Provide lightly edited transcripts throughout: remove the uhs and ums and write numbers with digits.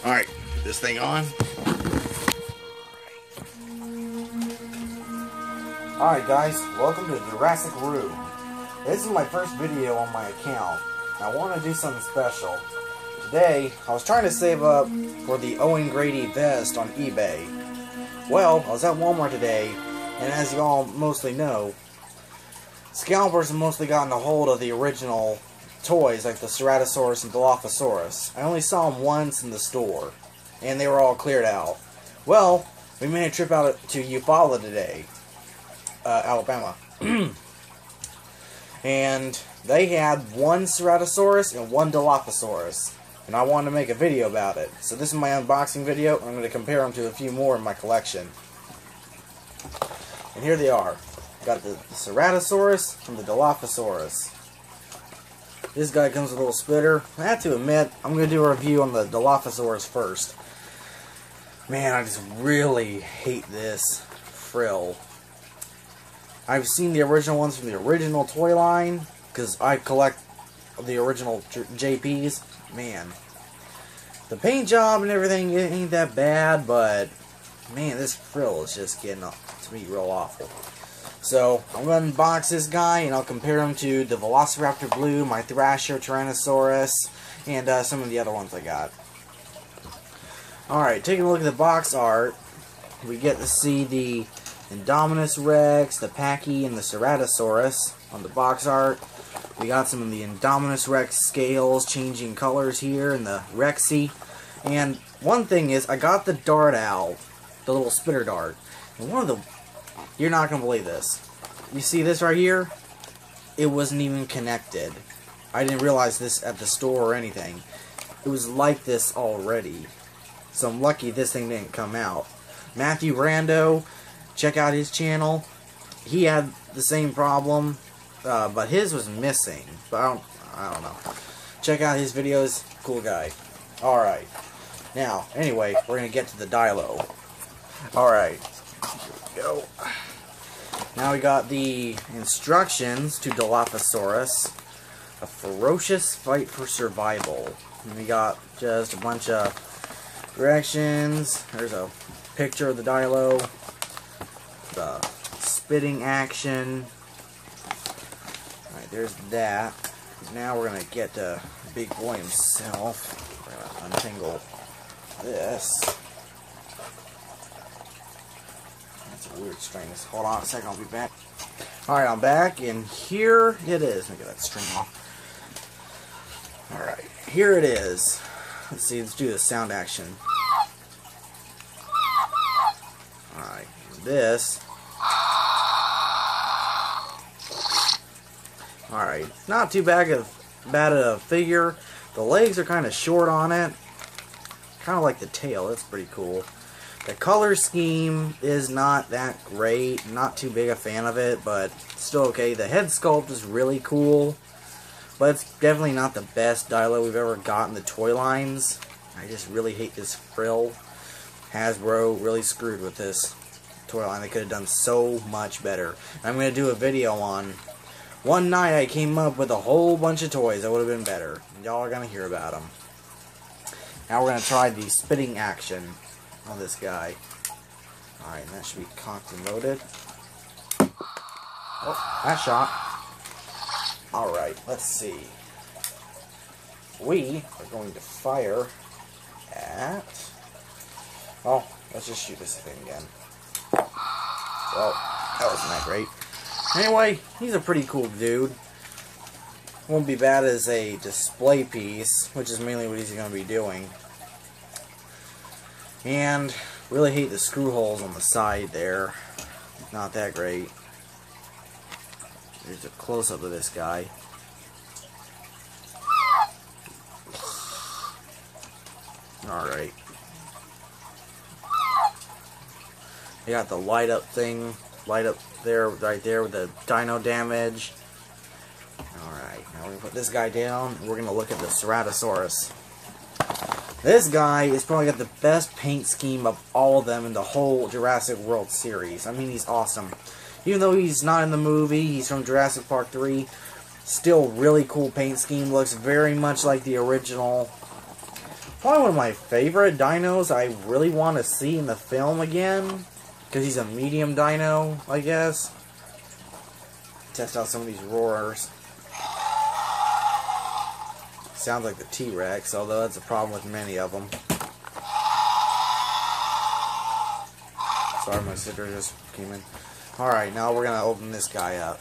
Alright, this thing on. Alright guys, welcome to Jurassic World. This is my first video on my account. I want to do something special. Today, I was trying to save up for the Owen Grady vest on eBay. Well, I was at Walmart today, and as you all mostly know, scalpers have mostly gotten a hold of the original toys like the Ceratosaurus and Dilophosaurus. I only saw them once in the store, and they were all cleared out. Well, we made a trip out to Eufaula today, Alabama. And they had one Ceratosaurus and one Dilophosaurus, and I wanted to make a video about it. So this is my unboxing video. I'm going to compare them to a few more in my collection. And here they are. Got the Ceratosaurus from the Dilophosaurus. This guy comes with a little splitter. I have to admit, I'm going to do a review on the Dilophosaurus first. Man, I just really hate this frill. I've seen the original ones from the original toy line, because I collect the original JPs. Man, the paint job and everything, it ain't that bad, but man, this frill is just getting to me real awful. So, I'm going to unbox this guy, and I'll compare him to the Velociraptor Blue, my Thrasher, Tyrannosaurus, and some of the other ones I got. Alright, taking a look at the box art, we get to see the Indominus Rex, the Pachy, and the Ceratosaurus on the box art. We got some of the Indominus Rex scales changing colors here, and the Rexy. And one thing is, I got the dart out, the little spitter dart, and one of the... You're not going to believe this. You see this right here? It wasn't even connected. I didn't realize this at the store or anything. It was like this already. So I'm lucky this thing didn't come out. Matthew Rando, check out his channel. He had the same problem, but his was missing. But I don't know. Check out his videos. Cool guy. Alright. Now, anyway, we're going to get to the Dilo. Alright. Here we go. Now we got the instructions to Dilophosaurus. A ferocious fight for survival. And we got just a bunch of directions. There's a picture of the Dilo. The spitting action. Alright, there's that. Now we're going to get the big boy himself. We're going to untangle this. That's a weird string. Hold on a second, I'll be back. Alright, I'm back, and here it is. Let me get that string off. Alright, here it is. Let's see, let's do the sound action. Alright, this. Alright, not too bad of a figure. The legs are kind of short on it. Kind of like the tail, that's pretty cool. The color scheme is not that great. Not too big a fan of it, but still okay. The head sculpt is really cool, but it's definitely not the best Dilo we've ever got in the toy lines. I just really hate this frill. Hasbro really screwed with this toy line. They could have done so much better. I'm going to do a video on one night I came up with a whole bunch of toys that would have been better. Y'all are going to hear about them. Now we're going to try the spitting action on this guy. Alright, that should be cocked and loaded. Oh, that shot. Alright, let's see. We are going to fire at... Oh, let's just shoot this thing again. Well, that wasn't that great. Anyway, he's a pretty cool dude. Won't be bad as a display piece, which is mainly what he's going to be doing. And really hate the screw holes on the side there. Not that great. There's a close-up of this guy. Alright. You got the light up thing. Light up there, right there with the dino damage. Alright, now we're going to put this guy down. And we're going to look at the Ceratosaurus. This guy has probably got the best paint scheme of all of them in the whole Jurassic World series. I mean, he's awesome. Even though he's not in the movie, he's from Jurassic Park 3. Still really cool paint scheme. Looks very much like the original. Probably one of my favorite dinos I really want to see in the film again. Because he's a medium dino, I guess. Test out some of these roars. Sounds like the T-Rex, although that's a problem with many of them. Sorry, my sister just came in. Alright, now we're going to open this guy up.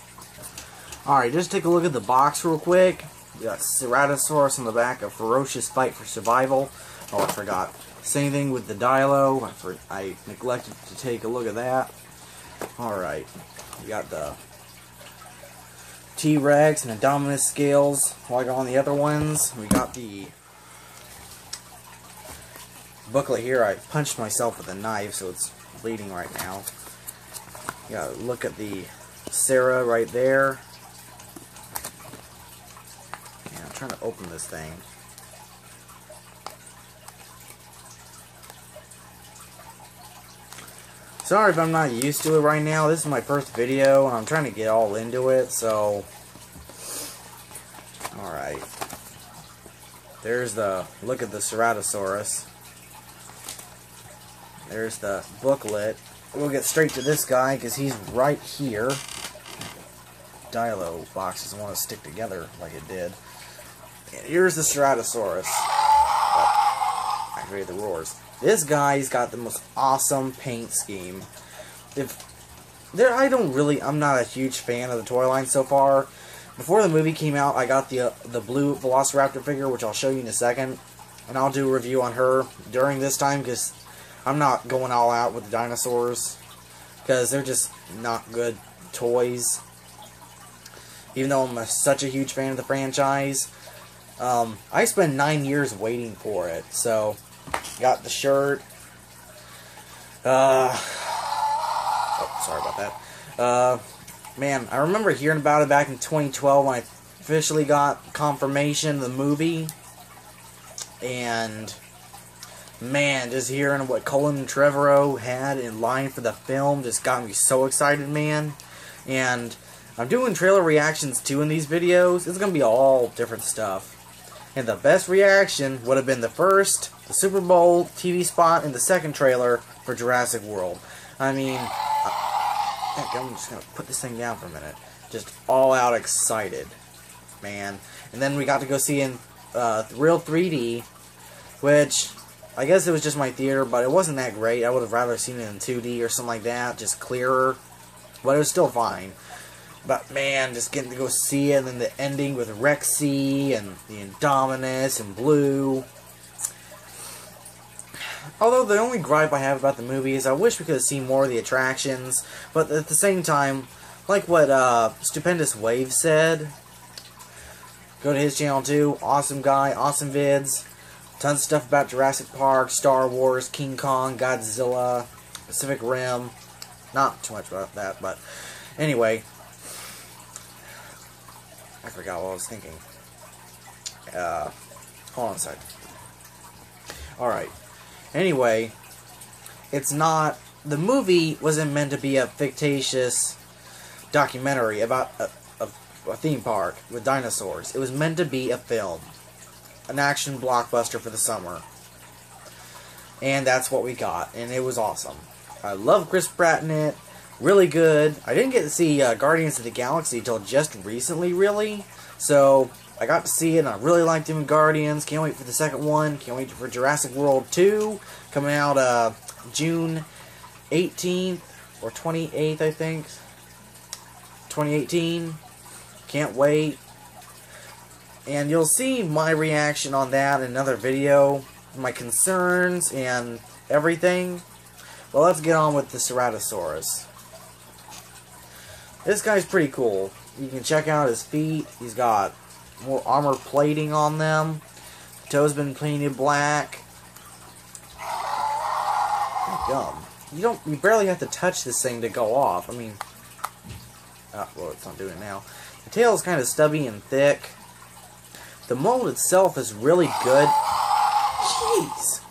Alright, just take a look at the box real quick. We got Ceratosaurus on the back, a ferocious fight for survival. Oh, I forgot. Same thing with the Dilo. I neglected to take a look at that. Alright, we got the T-Rex and the Indominus scales, like on the other ones. We got the booklet here. I punched myself with a knife, so it's bleeding right now. You gotta look at the Sarah right there. Yeah, I'm trying to open this thing. Sorry if I'm not used to it right now. This is my first video, and I'm trying to get all into it, so... Alright. There's the... Look at the Ceratosaurus. There's the booklet. We'll get straight to this guy, because he's right here. Dilo box doesn't want to stick together like it did. And here's the Ceratosaurus. Oh, activated the roars. This guy's got the most awesome paint scheme. I'm not a huge fan of the toy line so far. Before the movie came out, I got the blue Velociraptor figure, which I'll show you in a second. And I'll do a review on her during this time, because I'm not going all out with the dinosaurs. Because they're just not good toys. Even though I'm such a huge fan of the franchise. I spent 9 years waiting for it, so... Got the shirt. Oh, sorry about that. Man, I remember hearing about it back in 2012 when I officially got confirmation of the movie. And, man, just hearing what Colin Trevorrow had in line for the film just got me so excited, man. And I'm doing trailer reactions too in these videos. It's going to be all different stuff. And the best reaction would have been the Super Bowl TV spot, and the second trailer for Jurassic World. I mean, heck, I'm just going to put this thing down for a minute. Just all out excited, man. And then we got to go see in real 3D, which I guess it was just my theater, but it wasn't that great. I would have rather seen it in 2D or something like that, just clearer. But it was still fine. But man, just getting to go see it, and then the ending with Rexy and the Indominus and Blue. Although the only gripe I have about the movie is I wish we could have seen more of the attractions, but at the same time, like what Stupendous Wave said, go to his channel too, awesome guy, awesome vids, tons of stuff about Jurassic Park, Star Wars, King Kong, Godzilla, Pacific Rim, not too much about that, but anyway, I forgot what I was thinking. Hold on a sec. Alright. Anyway, it's not... The movie wasn't meant to be a fictitious documentary about a theme park with dinosaurs. It was meant to be a film. An action blockbuster for the summer. And that's what we got. And it was awesome. I love Chris Pratt in it. Really good. I didn't get to see Guardians of the Galaxy until just recently, really. So, I got to see it, and I really liked him in Guardians. Can't wait for the second one. Can't wait for Jurassic World 2. Coming out June 18th, or 28th, I think. 2018. Can't wait. And you'll see my reaction on that in another video. My concerns and everything. Well, let's get on with the Ceratosaurus. This guy's pretty cool. You can check out his feet. He's got more armor plating on them. The toe's been painted black. Gum. You barely have to touch this thing to go off. I mean, oh, well, it's not doing it now. The tail is kind of stubby and thick. The mold itself is really good. Jeez.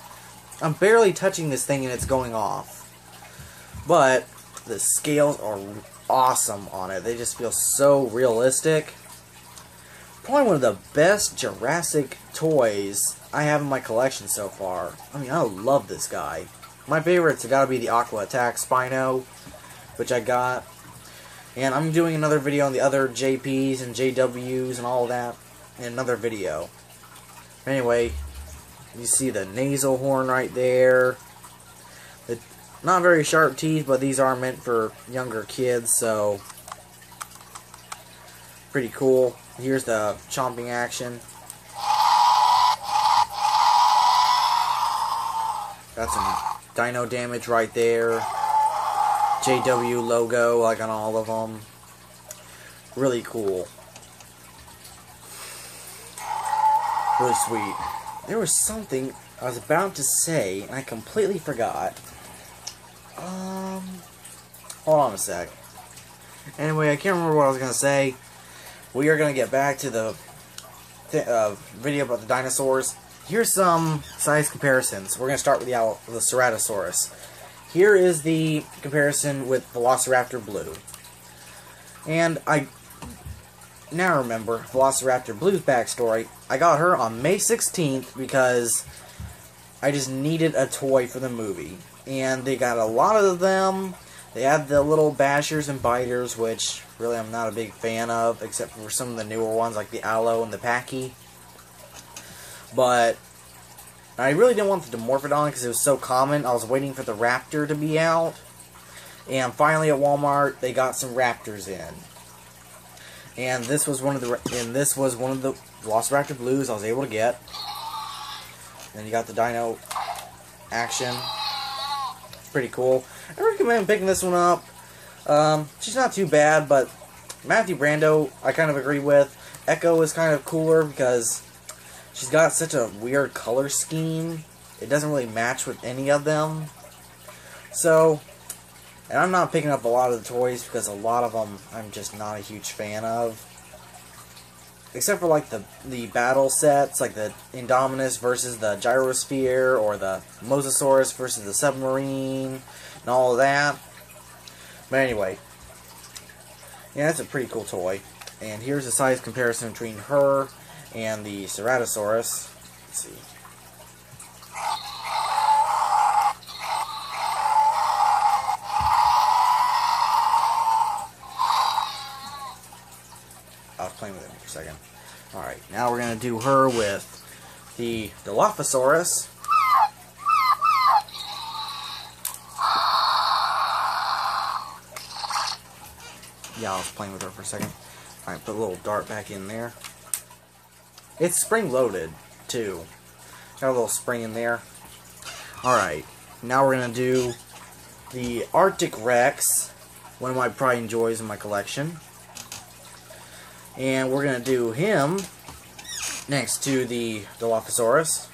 I'm barely touching this thing and it's going off. But the scales are awesome on it. They just feel so realistic. Probably one of the best Jurassic toys I have in my collection so far. I mean, I love this guy. My favorite's gotta be the Aqua Attack Spino, which I got. And I'm doing another video on the other JPs and JWs and all that in another video. Anyway, you see the nasal horn right there. Not very sharp teeth, but these are meant for younger kids, so pretty cool. Here's the chomping action. Got some dino damage right there. JW logo, like on all of them. Really cool. Really sweet. There was something I was about to say, and I completely forgot. Hold on a sec. Anyway, I can't remember what I was going to say. We are going to get back to the video about the dinosaurs. Here's some size comparisons. We're going to start with the Ceratosaurus. Here is the comparison with Velociraptor Blue. And I now remember Velociraptor Blue's backstory. I got her on May 16th because I just needed a toy for the movie. And they got a lot of them. They had the little bashers and biters, which really I'm not a big fan of, except for some of the newer ones like the Aloe and the Packy. But I really didn't want the Dimorphodon because it was so common. I was waiting for the Raptor to be out. And finally at Walmart, they got some Raptors in. And this was one of the Velociraptor Blues I was able to get. Then you got the Dino action. Pretty cool. I recommend picking this one up. She's not too bad, but Matthew Brando, I kind of agree with. Echo is kind of cooler because she's got such a weird color scheme. It doesn't really match with any of them. So, and I'm not picking up a lot of the toys because a lot of them I'm just not a huge fan of. Except for like the battle sets, like the Indominus versus the Gyrosphere, or the Mosasaurus versus the Submarine, and all of that. But anyway, yeah, that's a pretty cool toy. And here's a size comparison between her and the Ceratosaurus. Let's see. I was playing with it for a second. Alright, now we're going to do her with the Dilophosaurus. Yeah, I was playing with her for a second. Alright, put a little dart back in there. It's spring-loaded, too. Got a little spring in there. Alright, now we're going to do the Arctic Rex, one of my pride and joys in my collection. And we're going to do him next to the Dilophosaurus.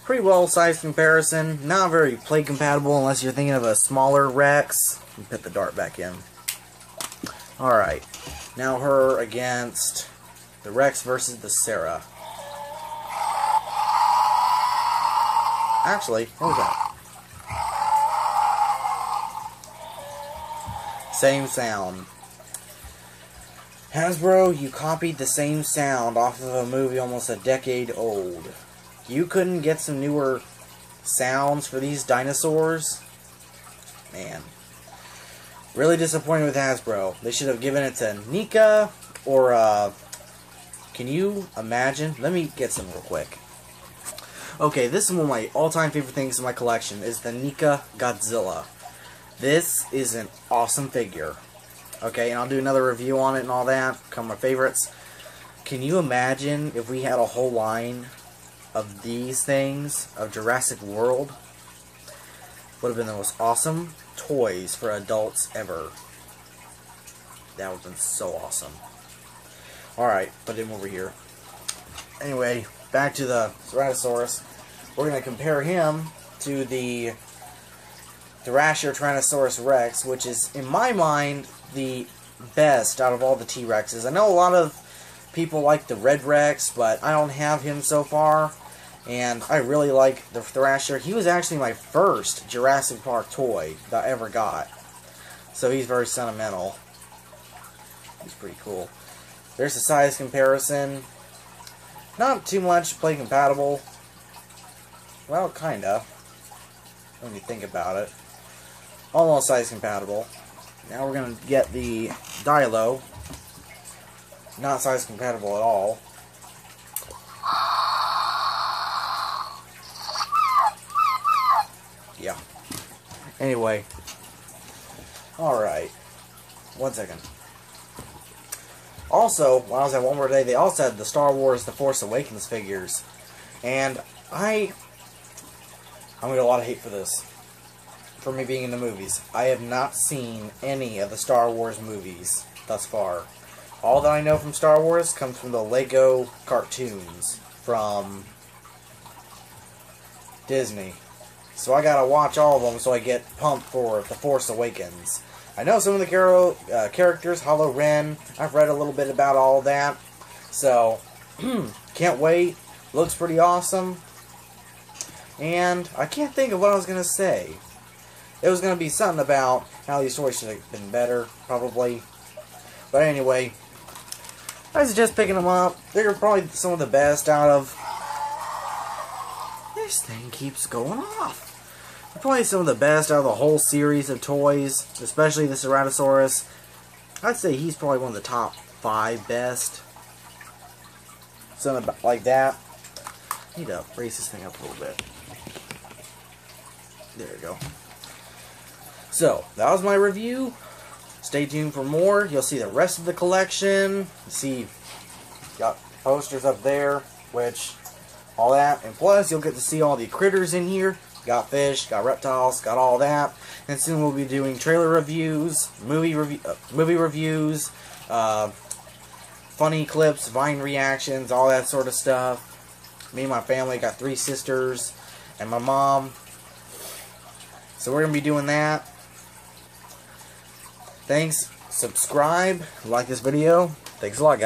Pretty well sized comparison. Not very play compatible unless you're thinking of a smaller Rex. Let me put the dart back in. Alright. Now her against the Rex versus the Sarah. Actually, what was that? Same sound. Hasbro, you copied the same sound off of a movie almost a decade old. You couldn't get some newer sounds for these dinosaurs? Man. Really disappointed with Hasbro. They should have given it to Nika or, can you imagine? Let me get some real quick. Okay, this is one of my all-time favorite things in my collection, is the Nika Godzilla. This is an awesome figure. Okay, and I'll do another review on it and all that. Come my favorites. Can you imagine if we had a whole line of these things, of Jurassic World? Would have been the most awesome toys for adults ever. That would have been so awesome. Alright, put him over here. Anyway, back to the Ceratosaurus. We're going to compare him to the Tyrannosaurus Rex, which is, in my mind, the best out of all the T-Rexes. I know a lot of people like the Red Rex, but I don't have him so far. And I really like the Thrasher. He was actually my first Jurassic Park toy that I ever got. So he's very sentimental. He's pretty cool. There's a size comparison. Not too much play compatible. Well, kinda. When you think about it. Almost size compatible. Now we're gonna get the Dilo. Not size compatible at all. Yeah. Anyway. Alright. 1 second. Also, when I was at Walmart today, they also had the Star Wars The Force Awakens figures. And I'm gonna get a lot of hate for this. For me being in the movies. I have not seen any of the Star Wars movies thus far. All that I know from Star Wars comes from the Lego cartoons from Disney. So I gotta watch all of them so I get pumped for The Force Awakens. I know some of the characters, Hollow Ren. I've read a little bit about all of that. So, can't wait. Looks pretty awesome. And I can't think of what I was gonna say. It was going to be something about how these toys should have been better, probably. But anyway, I suggest picking them up. They're probably some of the best out of... This thing keeps going off. They're probably some of the best out of the whole series of toys, especially the Ceratosaurus. I'd say he's probably one of the top 5 best. Something like that. I need to raise this thing up a little bit. There we go. So, that was my review. Stay tuned for more. You'll see the rest of the collection. See, got posters up there, which, all that. And plus, you'll get to see all the critters in here. Got fish, got reptiles, got all that. And soon we'll be doing trailer reviews, movie reviews, funny clips, Vine reactions, all that sort of stuff. Me and my family got 3 sisters and my mom. So we're going to be doing that. Thanks. Subscribe. Like this video. Thanks a lot, guys.